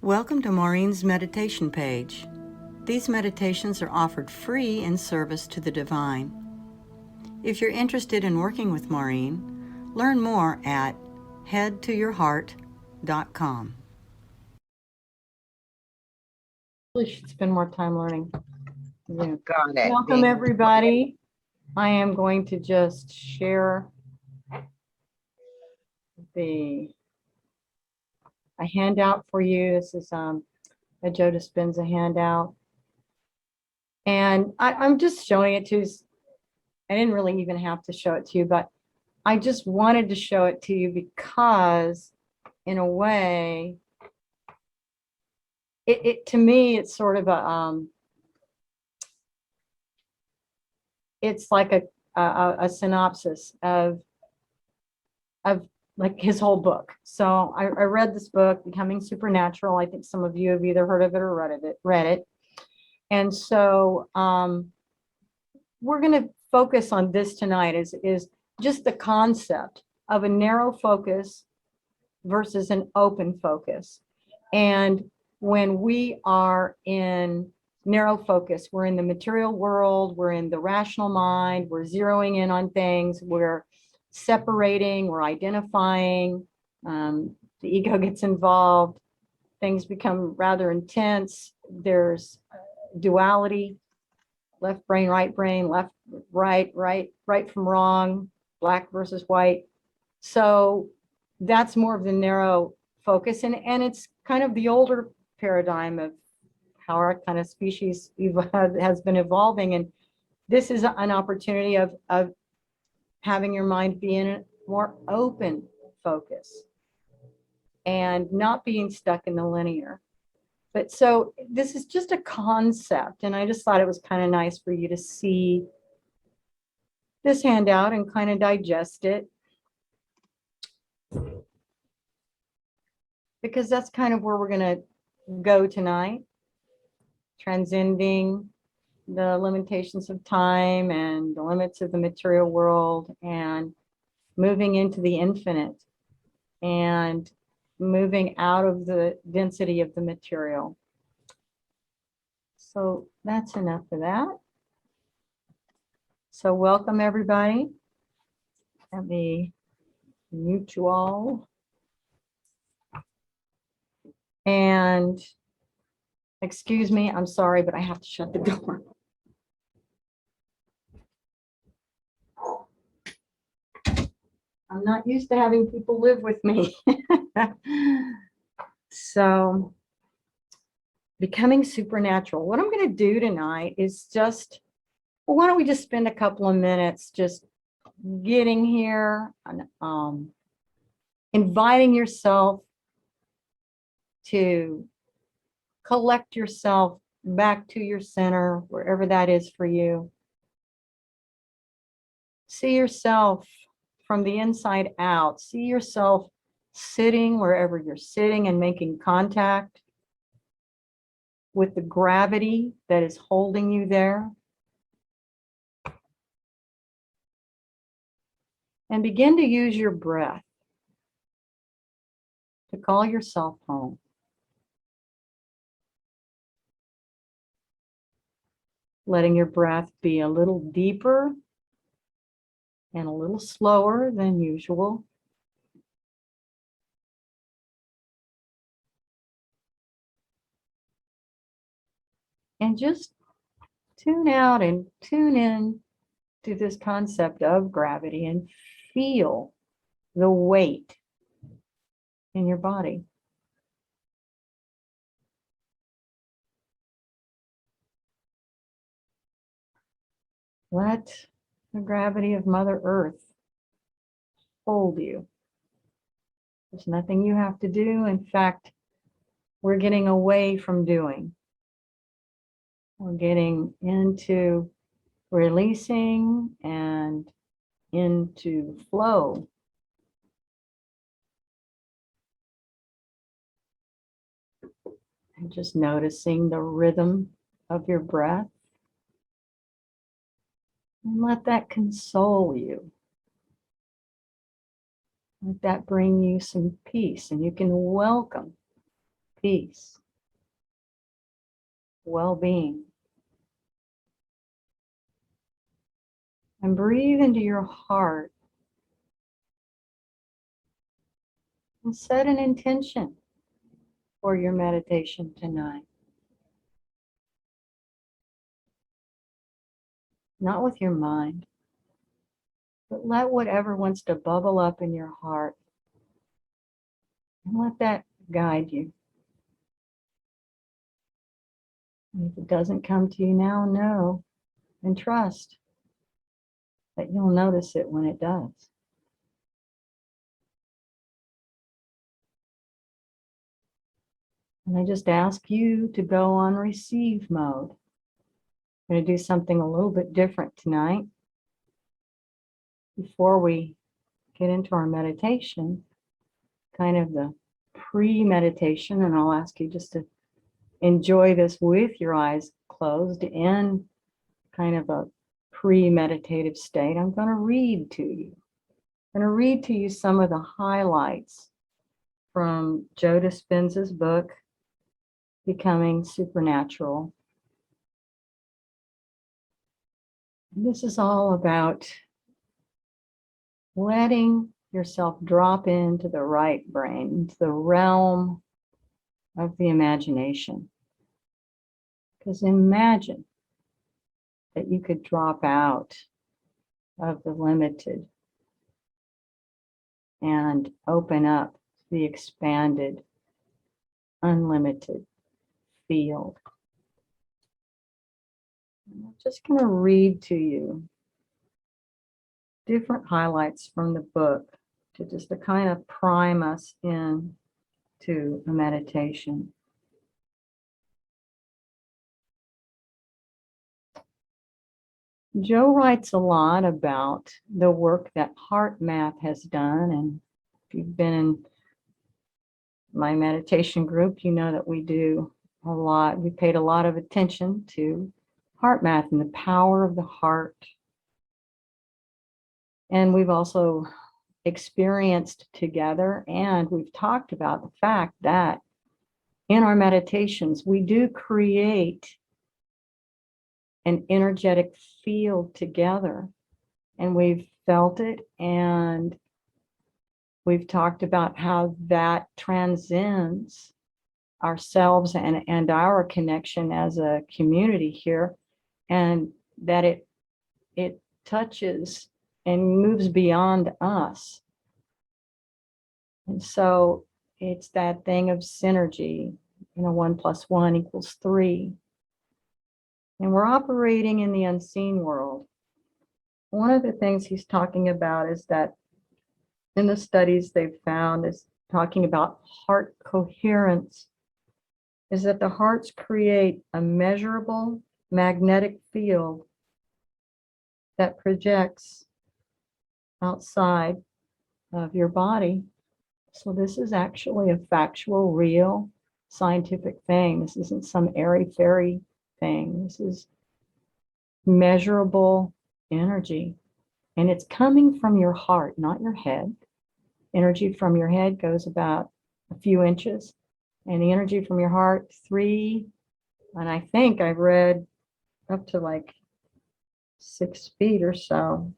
Welcome to Maurine's meditation page. These meditations are offered free in service to the divine. If you're interested in working with Maurine, learn more at headtoyourheart.com. Really should spend more time learning. Yeah. Got it. Welcome, everybody. I am going to just share a handout for you. This is a Joe Dispenza handout. And I'm just showing it to you. I didn't really even have to show it to you, but I just wanted to show it to you because, in a way, it to me, it's sort of a it's like a synopsis of like his whole book. So I read this book, Becoming Supernatural. I think some of you have either heard of it or read it. And so we're going to focus on this tonight is just the concept of a narrow focus versus an open focus. And when we are in narrow focus, we're in the material world, we're in the rational mind, we're zeroing in on things, we're separating, we're identifying, the ego gets involved, things become rather intense, there's duality, left brain, right, right from wrong, black versus white. So that's more of the narrow focus, and it's kind of the older paradigm of how our kind of species has been evolving, and this is an opportunity of having your mind be in a more open focus and not being stuck in the linear. But so this is just a concept, and I just thought it was kind of nice for you to see this handout and kind of digest it, because that's kind of where we're going to go tonight, transcending the limitations of time and the limits of the material world and moving into the infinite and moving out of the density of the material. So that's enough of that. So welcome, everybody. Let me mute you all. And excuse me, I'm sorry, but I have to shut the door. I'm not used to having people live with me. So, becoming supernatural. What I'm going to do tonight is just, well, why don't we just spend a couple of minutes just getting here and inviting yourself to collect yourself back to your center, wherever that is for you. See yourself from the inside out. See yourself sitting wherever you're sitting and making contact with the gravity that is holding you there. And begin to use your breath to call yourself home. Letting your breath be a little deeper and a little slower than usual. And just tune out and tune in to this concept of gravity and feel the weight in your body. Let the gravity of Mother Earth hold you. There's nothing you have to do. In fact, we're getting away from doing. We're getting into releasing and into flow. And just noticing the rhythm of your breath. And let that console you. Let that bring you some peace, and you can welcome peace, well-being. And breathe into your heart and set an intention for your meditation tonight. Not with your mind, but let whatever wants to bubble up in your heart, and let that guide you. And if it doesn't come to you now, know and trust that you'll notice it when it does. And I just ask you to go on receive mode. I'm going to do something a little bit different tonight. Before we get into our meditation, kind of the pre-meditation, and I'll ask you just to enjoy this with your eyes closed in kind of a pre-meditative state. I'm going to read to you. I'm going to read to you some of the highlights from Joe Dispenza's book, Becoming Supernatural. This is all about letting yourself drop into the right brain, into the realm of the imagination. Because imagine that you could drop out of the limited and open up the expanded, unlimited field. I'm just going to read to you different highlights from the book to kind of prime us in to a meditation. Joe writes a lot about the work that Heart Math has done, and if you've been in my meditation group, you know that we do a lot. We paid a lot of attention to Heart Math and the power of the heart. And we've also experienced together, and we've talked about the fact that in our meditations, we do create an energetic field together, and we've felt it, and we've talked about how that transcends ourselves and our connection as a community here, and that it touches and moves beyond us. And so it's that thing of synergy, 1 + 1 = 3. And we're operating in the unseen world. One of the things he's talking about is that in the studies they've found is talking about heart coherence, is that the hearts create a measurable magnetic field that projects outside of your body. So this is actually a factual, real, scientific thing. This isn't some airy-fairy thing. This is measurable energy. And it's coming from your heart, not your head. Energy from your head goes about a few inches, and the energy from your heart, 3, and I think I've read up to like 6 feet or so.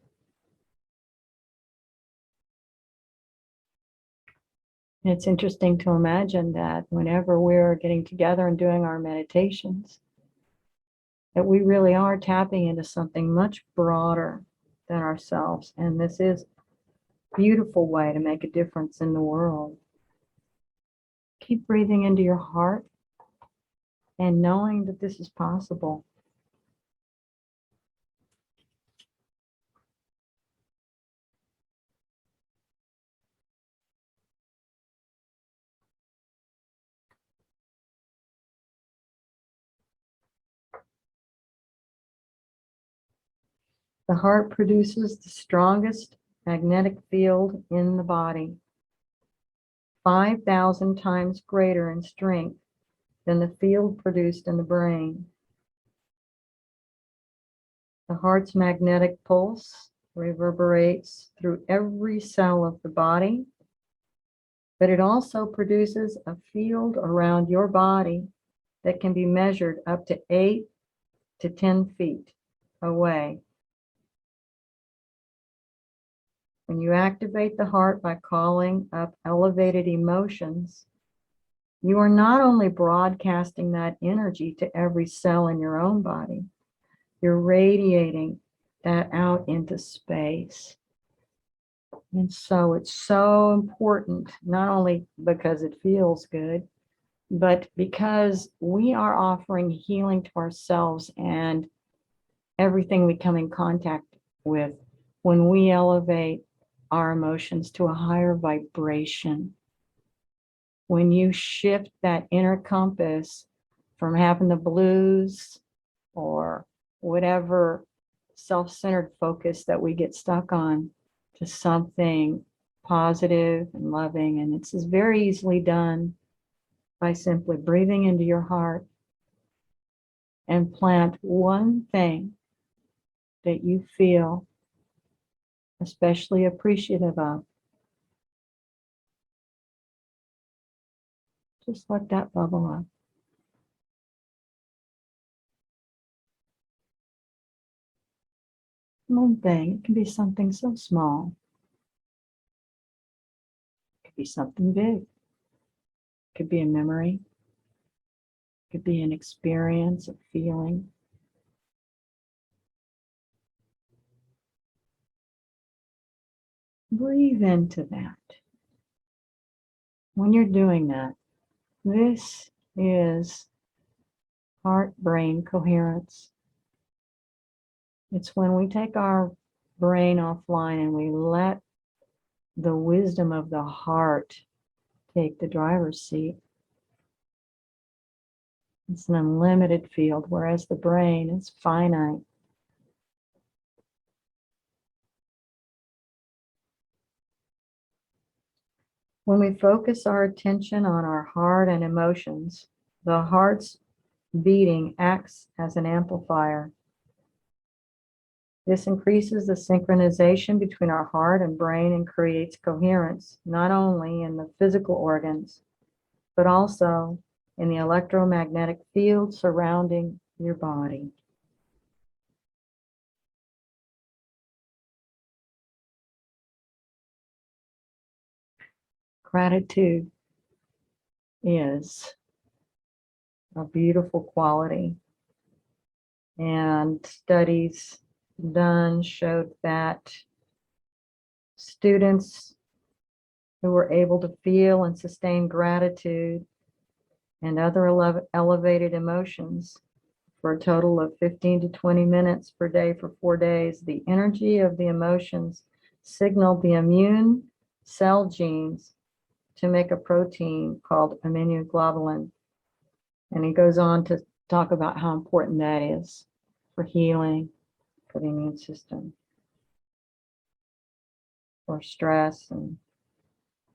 And it's interesting to imagine that whenever we're getting together and doing our meditations, that we really are tapping into something much broader than ourselves. And this is a beautiful way to make a difference in the world. Keep breathing into your heart and knowing that this is possible. The heart produces the strongest magnetic field in the body, 5,000 times greater in strength than the field produced in the brain. The heart's magnetic pulse reverberates through every cell of the body but it also produces a field around your body that can be measured up to 8 to 10 feet away. When you activate the heart by calling up elevated emotions, you are not only broadcasting that energy to every cell in your own body, you're radiating that out into space. And so it's so important, not only because it feels good, but because we are offering healing to ourselves and everything we come in contact with when we elevate our emotions to a higher vibration. When you shift that inner compass from having the blues or whatever self-centered focus that we get stuck on to something positive and loving, and it's very easily done by simply breathing into your heart and plant one thing that you feel especially appreciative of. Just let that bubble up. One thing, it can be something so small. It could be something big. It could be a memory. It could be an experience, a feeling. Breathe into that. When you're doing that, this is heart-brain coherence. It's when we take our brain offline and we let the wisdom of the heart take the driver's seat. It's an unlimited field, whereas the brain is finite. When we focus our attention on our heart and emotions, the heart's beating acts as an amplifier. This increases the synchronization between our heart and brain and creates coherence, not only in the physical organs, but also in the electromagnetic field surrounding your body. Gratitude is a beautiful quality, and studies done showed that students who were able to feel and sustain gratitude and other elevated emotions for a total of 15 to 20 minutes per day for 4 days, the energy of the emotions signaled the immune cell genes to make a protein called immunoglobulin. And he goes on to talk about how important that is for healing, for the immune system, for stress, and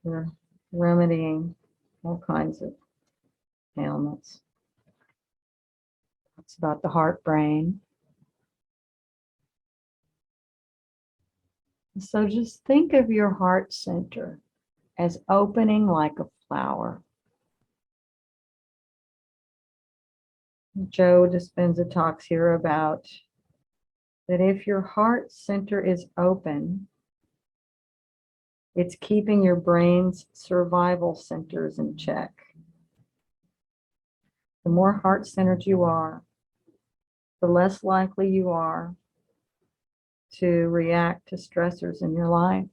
for remedying all kinds of ailments. It's about the heart brain. So just think of your heart center as opening like a flower. Joe Dispenza talks here about that if your heart center is open, it's keeping your brain's survival centers in check. The more heart-centered you are, the less likely you are to react to stressors in your life.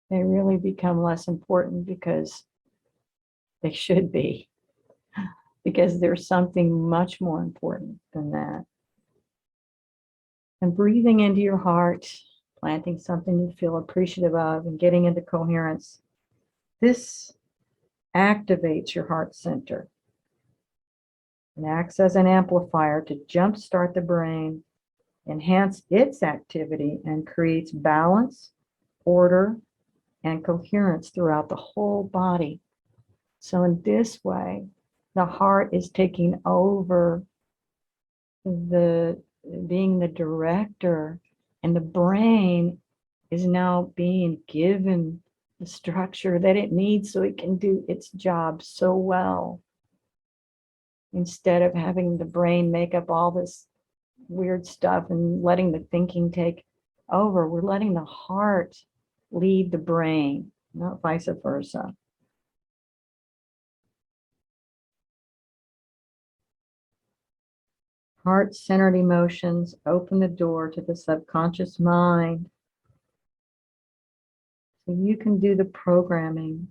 They really become less important because they should be, because there's something much more important than that. And breathing into your heart, planting something you feel appreciative of, and getting into coherence, this activates your heart center and acts as an amplifier to jumpstart the brain, enhance its activity, and creates balance, order, and coherence throughout the whole body. So in this way, the heart is taking over being the director, and the brain is now being given the structure that it needs so it can do its job so well. Instead of having the brain make up all this weird stuff and letting the thinking take over, we're letting the heart lead the brain, not vice versa. Heart-centered emotions open the door to the subconscious mind. So you can do the programming.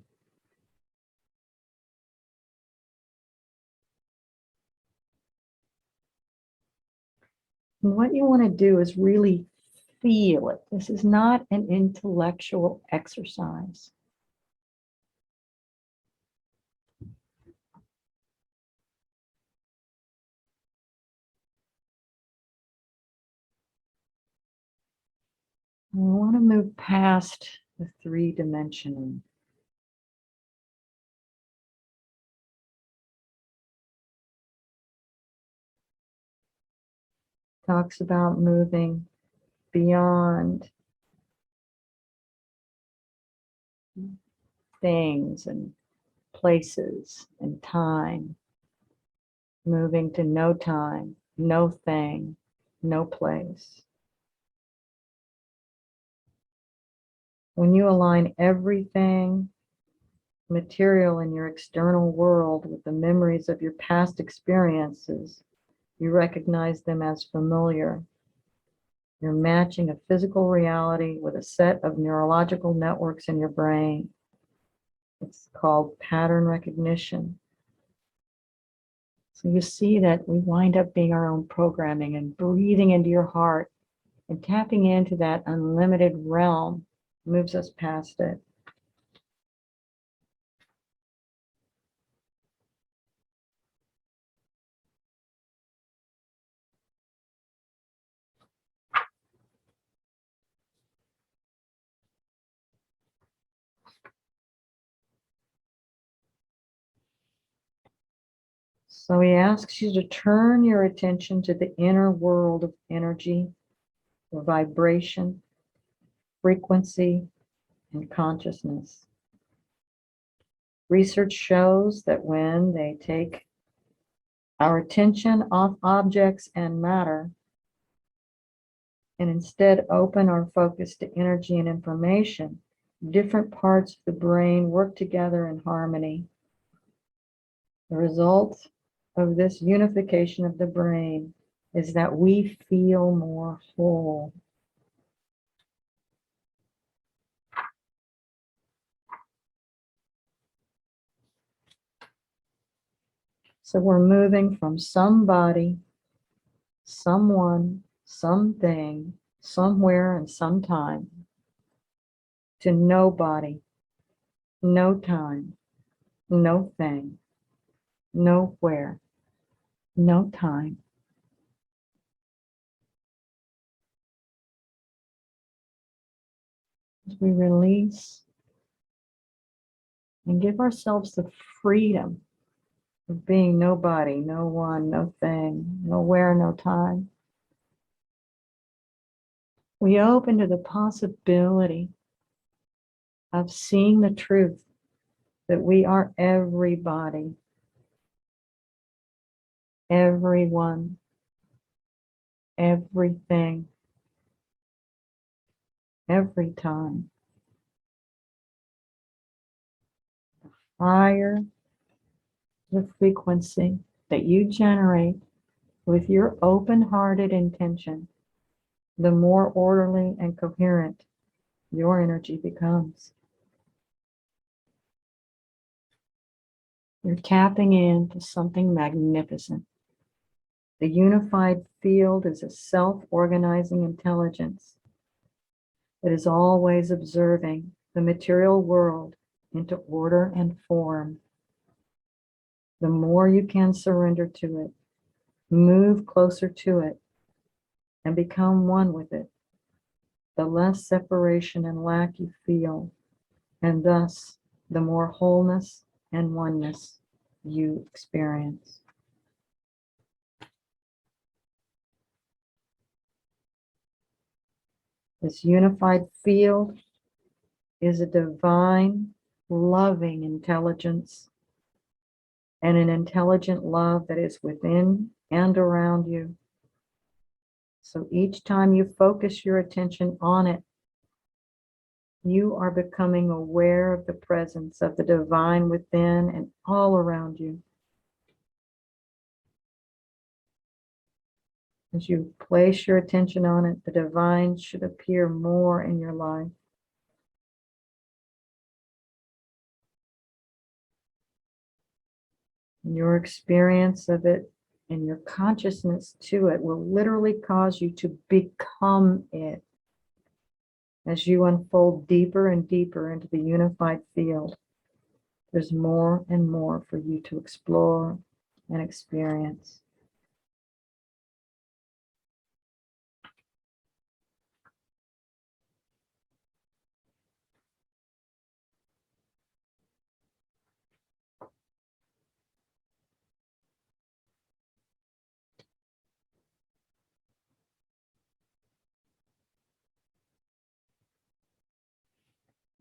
And what you want to do is really feel it. This is not an intellectual exercise. We want to move past the three-dimensional. Talks about moving beyond things and places and time, moving to no time, no thing, no place. When you align everything material in your external world with the memories of your past experiences, you recognize them as familiar. You're matching a physical reality with a set of neurological networks in your brain. It's called pattern recognition. So you see that we wind up being our own programming, and breathing into your heart and tapping into that unlimited realm moves us past it. So he asks you to turn your attention to the inner world of energy, vibration, frequency, and consciousness. Research shows that when they take our attention off objects and matter, and instead open our focus to energy and information, different parts of the brain work together in harmony. The result of this unification of the brain is that we feel more whole. So we're moving from somebody, someone, something, somewhere, and sometime to nobody, no time, no thing, nowhere, no time. As we release and give ourselves the freedom of being nobody, no one, no thing, nowhere, no time, we open to the possibility of seeing the truth that we are everybody, everyone, everything, every time. The higher the frequency that you generate with your open-hearted intention, the more orderly and coherent your energy becomes. You're tapping into something magnificent. The unified field is a self-organizing intelligence that is always observing the material world into order and form. The more you can surrender to it, move closer to it, and become one with it, the less separation and lack you feel, and thus the more wholeness and oneness you experience. This unified field is a divine, loving intelligence and an intelligent love that is within and around you. So each time you focus your attention on it, you are becoming aware of the presence of the divine within and all around you. As you place your attention on it, the divine should appear more in your life. And your experience of it and your consciousness to it will literally cause you to become it as you unfold deeper and deeper into the unified field. There's more and more for you to explore and experience.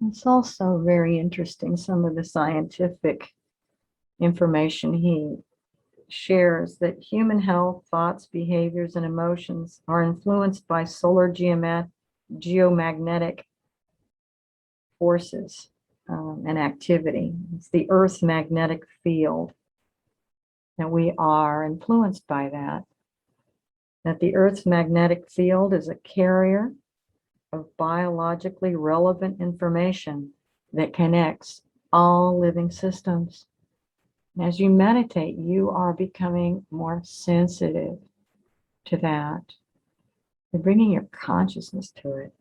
It's also very interesting, some of the scientific information he shares, that human health, thoughts, behaviors, and emotions are influenced by solar geomagnetic forces and activity. It's the Earth's magnetic field, and we are influenced by that. That the Earth's magnetic field is a carrier of biologically relevant information that connects all living systems. As you meditate, you are becoming more sensitive to that. You're bringing your consciousness to it.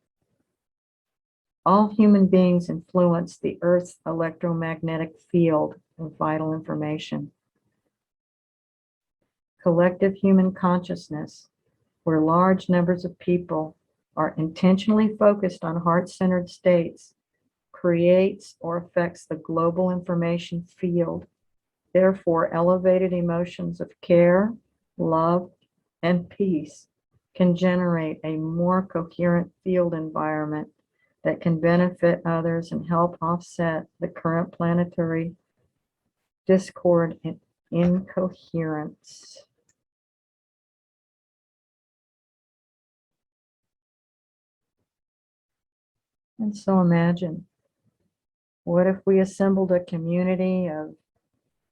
All human beings influence the Earth's electromagnetic field of vital information. Collective human consciousness, where large numbers of people are intentionally focused on heart-centered states, creates or affects the global information field. Therefore, elevated emotions of care, love, and peace can generate a more coherent field environment that can benefit others and help offset the current planetary discord and incoherence. And so imagine, what if we assembled a community of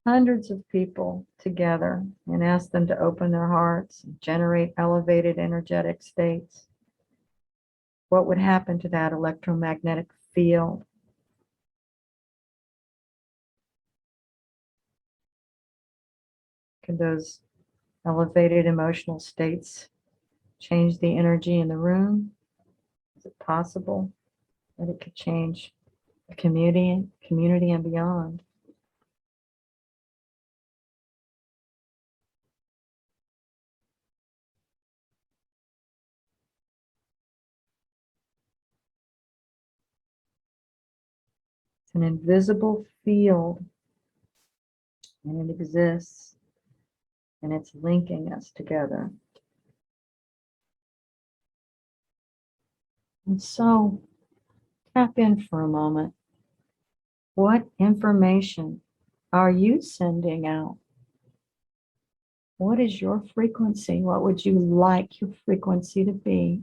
hundreds of people together and asked them to open their hearts and generate elevated energetic states? What would happen to that electromagnetic field? Could those elevated emotional states change the energy in the room? Is it possible that it could change the community and beyond? It's an invisible field, and it exists, and it's linking us together. And so, tap in for a moment. What information are you sending out? What is your frequency? What would you like your frequency to be?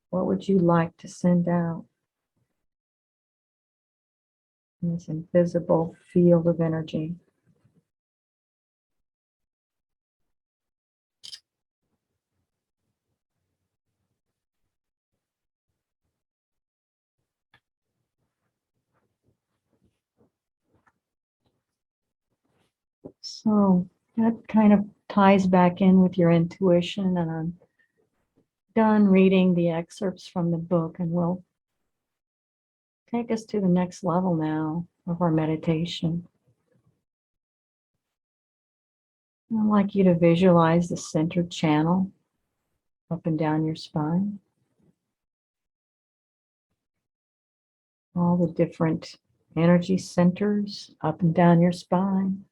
What would you like to send out in this invisible field of energy? So that kind of ties back in with your intuition, and I'm done reading the excerpts from the book, and we'll take us to the next level now of our meditation. I'd like you to visualize the centered channel up and down your spine. All the different energy centers up and down your spine.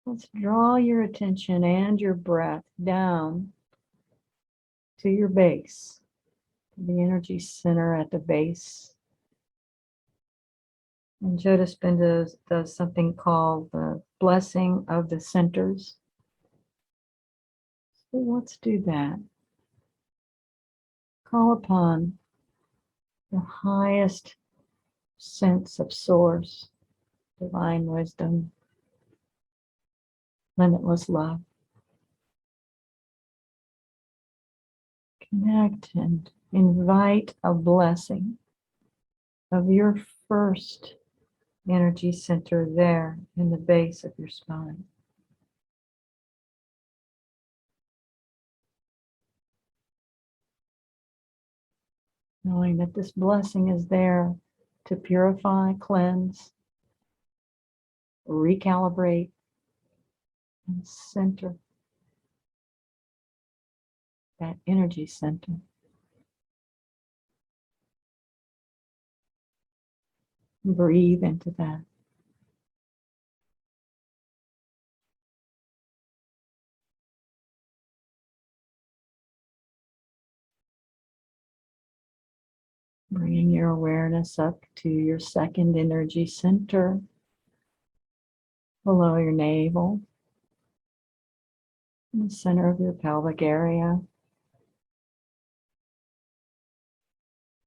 Let's draw your attention and your breath down to your base, the energy center at the base. And Joe Dispenza does something called the blessing of the centers. So let's do that. Call upon the highest sense of source, divine wisdom, limitless love. Connect and invite a blessing of your first energy center there in the base of your spine. Knowing that this blessing is there to purify, cleanse, recalibrate, and center that energy center. Breathe into that. Bringing your awareness up to your second energy center, below your navel, in the center of your pelvic area.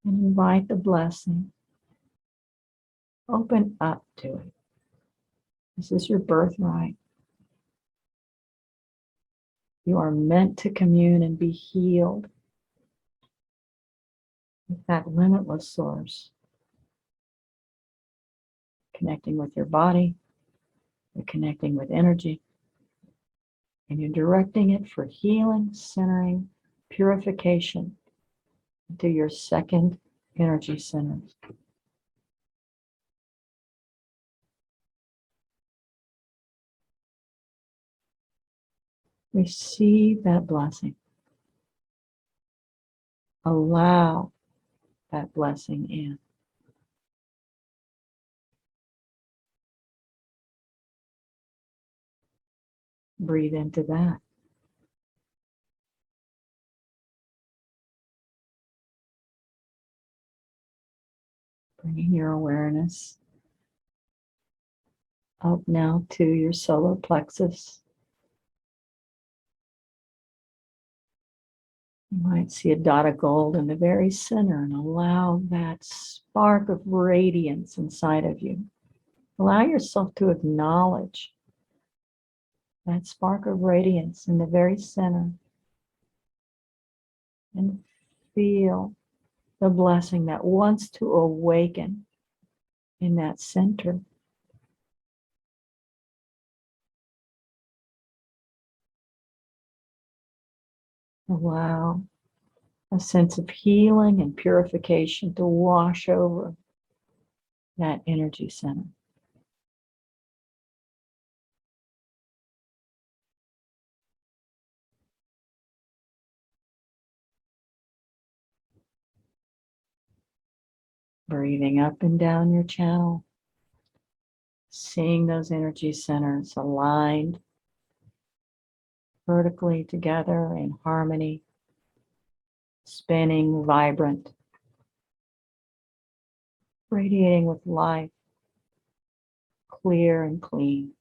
And invite the blessing. Open up to it. This is your birthright. You are meant to commune and be healed with that limitless source. Connecting with your body, you're connecting with energy, and you're directing it for healing, centering, purification into your second energy center. Receive that blessing. Allow that blessing in. Breathe into that. Bringing your awareness up now to your solar plexus. You might see a dot of gold in the very center, and allow that spark of radiance inside of you. Allow yourself to acknowledge that spark of radiance in the very center, and feel the blessing that wants to awaken in that center. Allow a sense of healing and purification to wash over that energy center. Breathing up and down your channel, seeing those energy centers aligned vertically together in harmony, spinning, vibrant, radiating with life, clear and clean.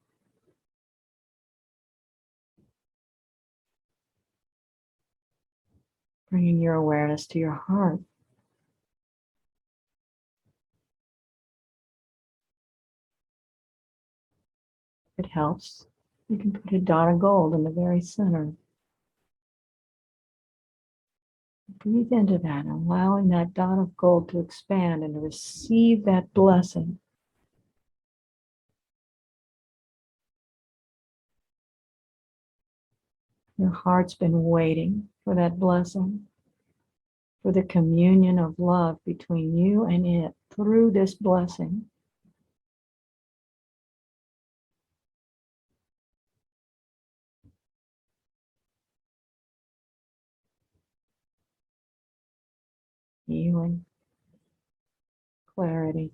Bringing your awareness to your heart. If it helps, you can put a dot of gold in the very center. Breathe into that, allowing that dot of gold to expand and to receive that blessing. Your heart's been waiting for that blessing, for the communion of love between you and it through this blessing. Healing, clarity.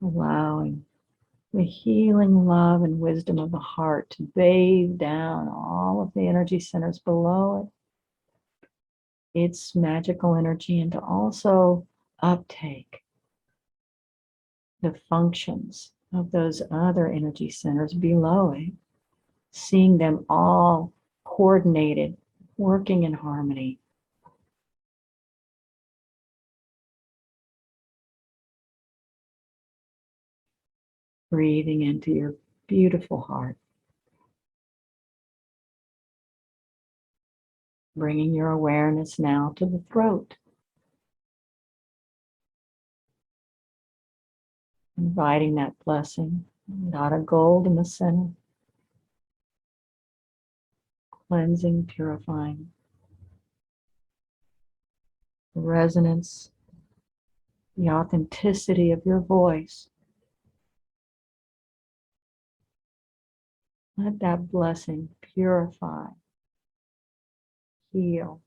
allowing the healing love and wisdom of the heart to bathe down all of the energy centers below it, its magical energy, and to also uptake the functions of those other energy centers below it, seeing them all coordinated, working in harmony. Breathing into your beautiful heart. Bringing your awareness now to the throat. Inviting that blessing, dot of gold in the center. Cleansing, purifying. The resonance, the authenticity of your voice. Let that blessing purify, heal.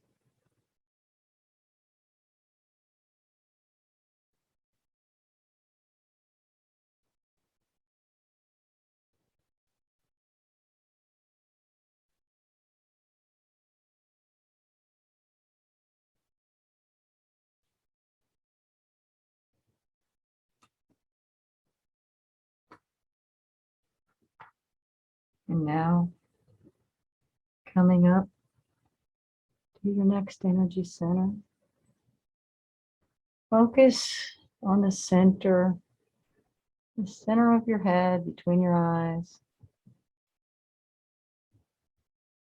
And now, coming up to your next energy center, focus on the center of your head, between your eyes,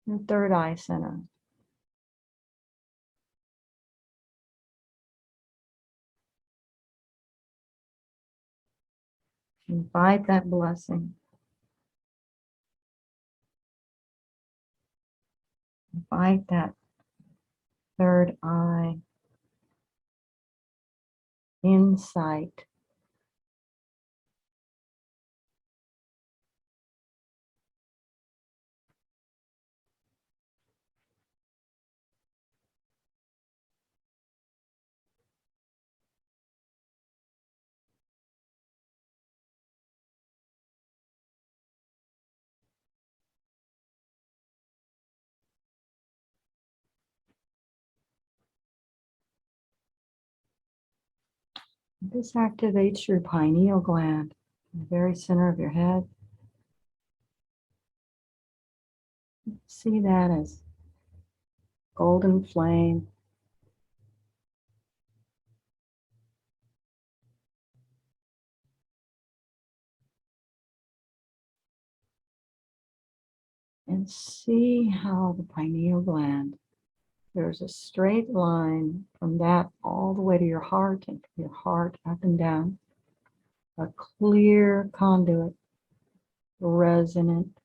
your third eye center. Invite that blessing. Invite that third eye insight. This activates your pineal gland, the very center of your head. See that as golden flame. And see how the pineal gland, there's a straight line from that all the way to your heart, and from your heart up and down. A clear conduit, resonant,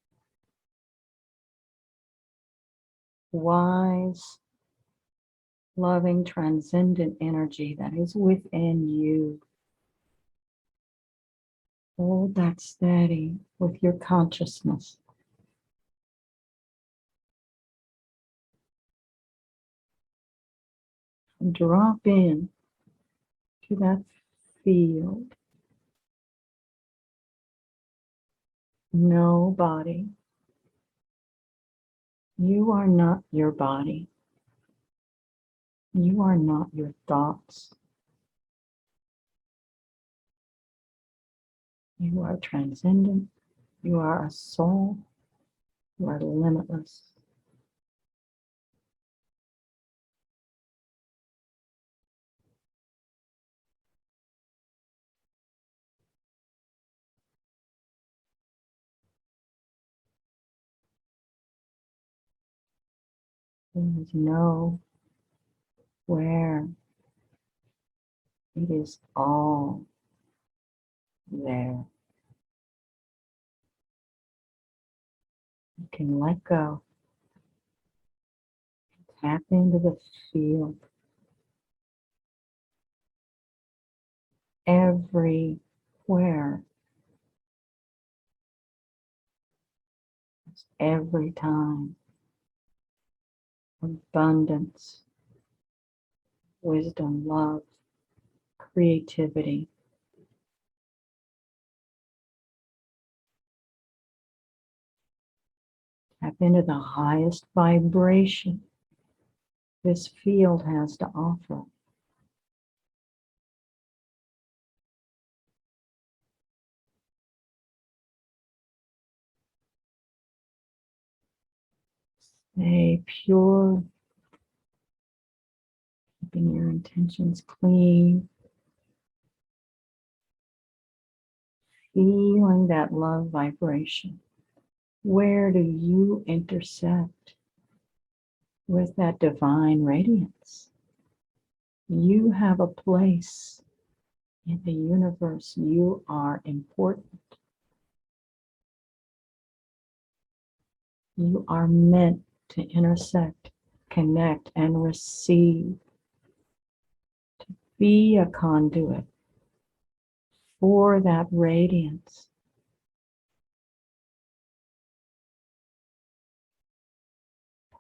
wise, loving, transcendent energy that is within you. Hold that steady with your consciousness. And drop in to that field. No body. You are not your body. You are not your thoughts. You are transcendent. You are a soul. You are limitless. There is no where. It is all there. You can let go. Tap into the field. Everywhere. Every time. Abundance, wisdom, love, creativity, Tap into the highest vibration this field has to offer. Stay pure, keeping your intentions clean, feeling that love vibration. Where do you intersect with that divine radiance? You have a place in the universe. You are important. You are meant to intersect, connect, and receive. Be a conduit for that radiance.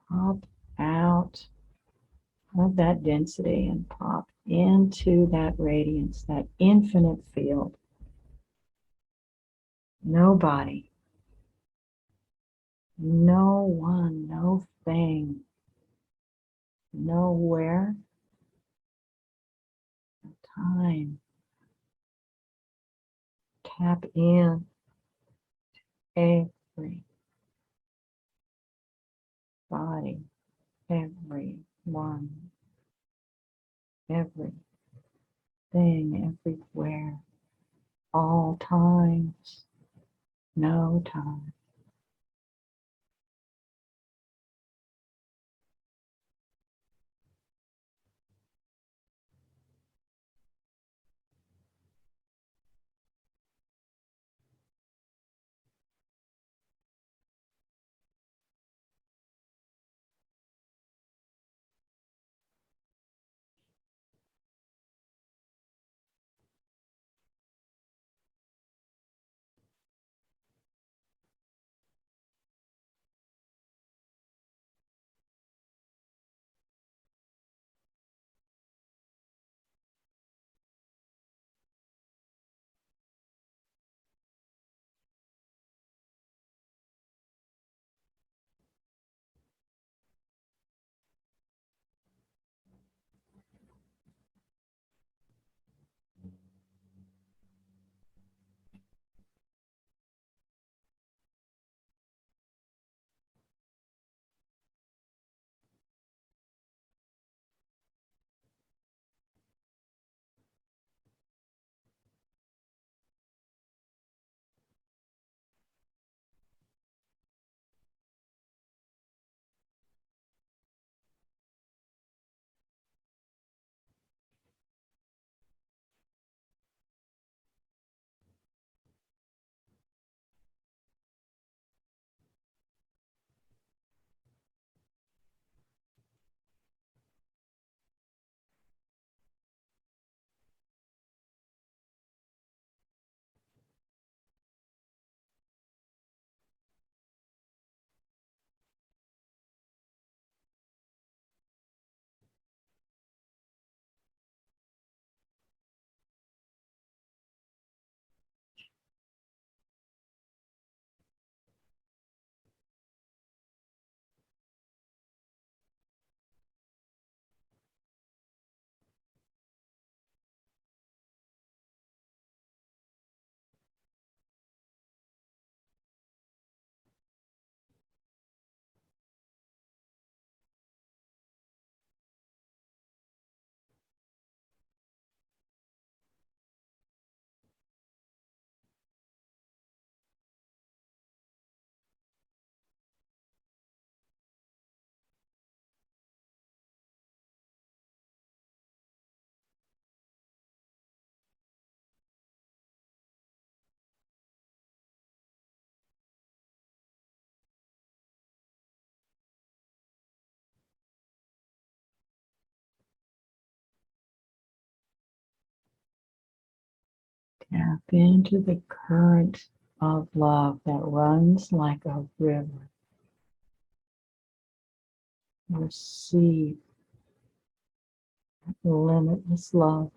Pop out of that density and pop into that radiance, that infinite field. Nobody, no one, no thing, nowhere, no time. Tap in every body, everyone, everything, everywhere, all times, no time. Tap into the current of love that runs like a river. Receive limitless love.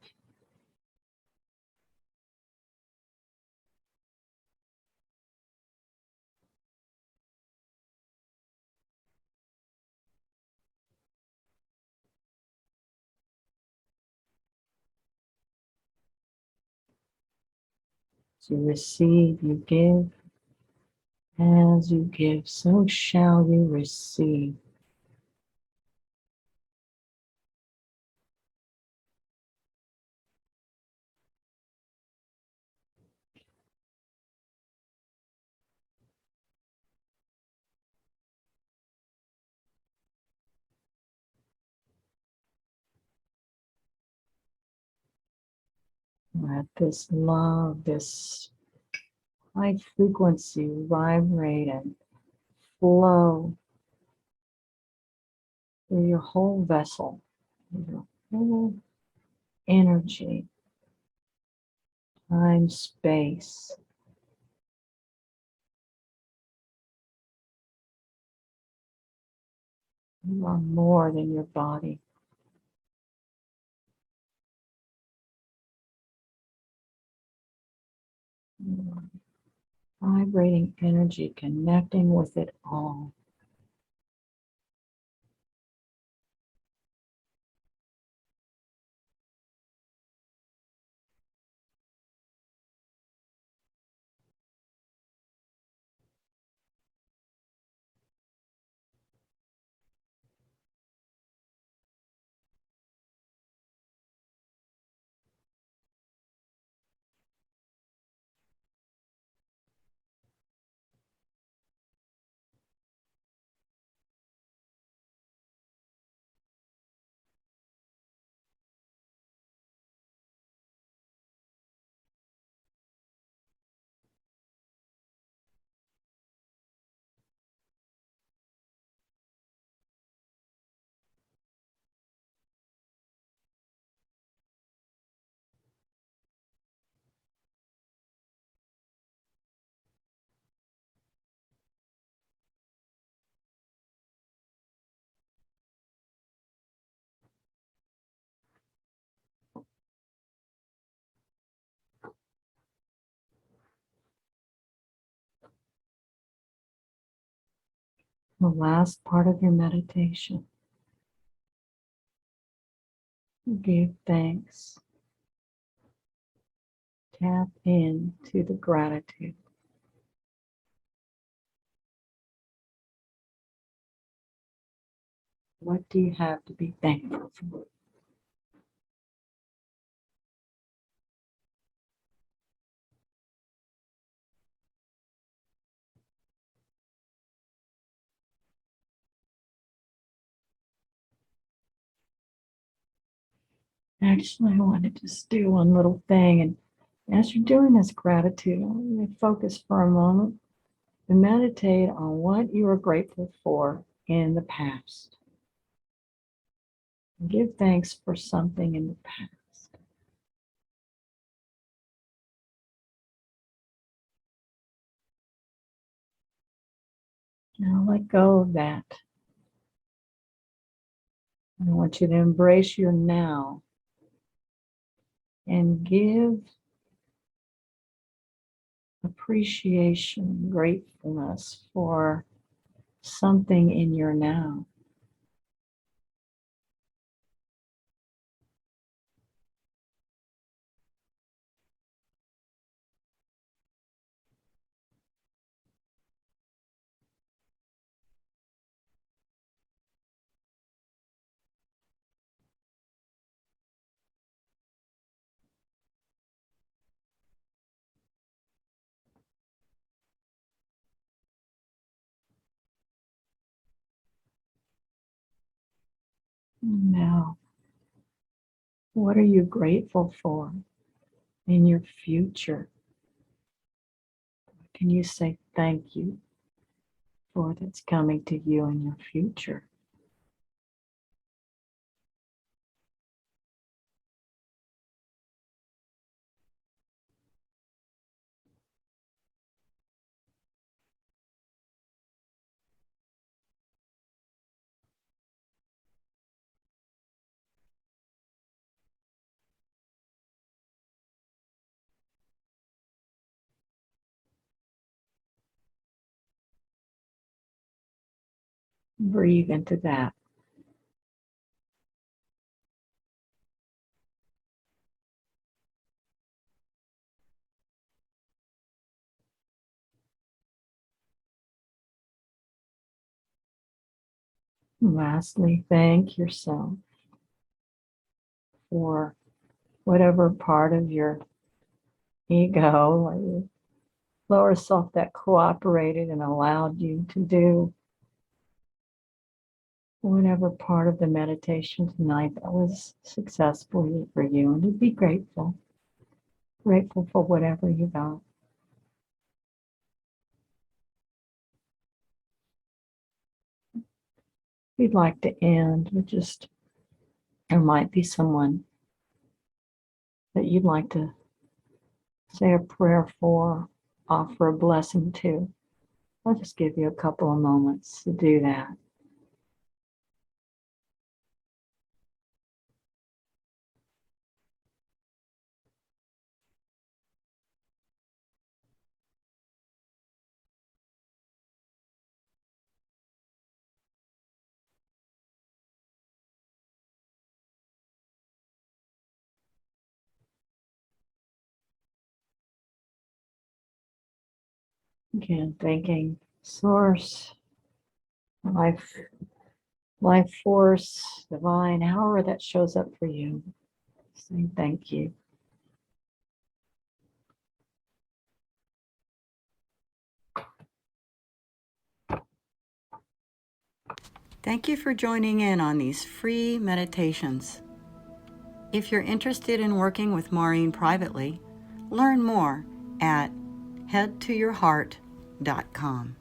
As you receive, you give. As you give, so shall you receive. Let this love, this high frequency vibrate and flow through your whole vessel, your whole energy, time, space. You are more than your body. You are vibrating energy, connecting with it all. The last part of your meditation. Give thanks. Tap into the gratitude. What do you have to be thankful for? Actually, I want to just do one little thing. And as you're doing this gratitude, I want you to focus for a moment and meditate on what you are grateful for in the past. Give thanks for something in the past. Now let go of that. I want you to embrace your now and give appreciation, gratefulness for something in your now. Now, what are you grateful for in your future? Can you say thank you for that's coming to you in your future? Breathe into that. And lastly, thank yourself for whatever part of your ego or your lower self that cooperated and allowed you to do whatever part of the meditation tonight that was successful for you, and to be grateful for whatever you got. We'd like to end with just, there might be someone that you'd like to say a prayer for, offer a blessing to. I'll just give you a couple of moments to do that. Again, thanking Source, life, life force, divine, however that shows up for you. Saying thank you. Thank you for joining in on these free meditations. If you're interested in working with Maurine privately, learn more at headtoyourheart.com.